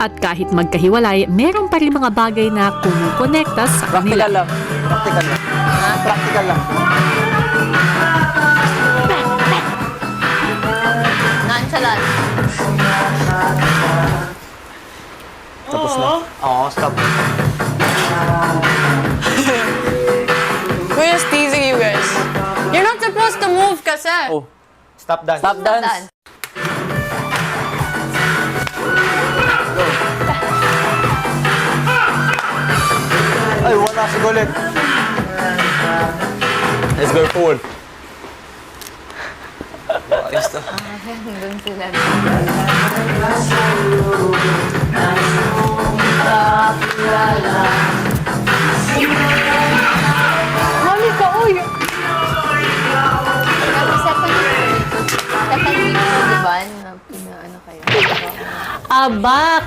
At kahit magkahiwalay, meron pa rin mga bagay na kumukonekta sa kanila. Practical lang. Practical lang. Practical lang. Nonchalant. Tapos na. Oo, stop. Kuya's teasing you guys. You're not supposed to move kasi. Oh, stop dance. Stop dance. Dance. Ay, wala si Golet. Let's go forward. Ayos to. Doon sila. Mami ka, uy! Sabi second week, diba? Na pina-ano kayo. Aba,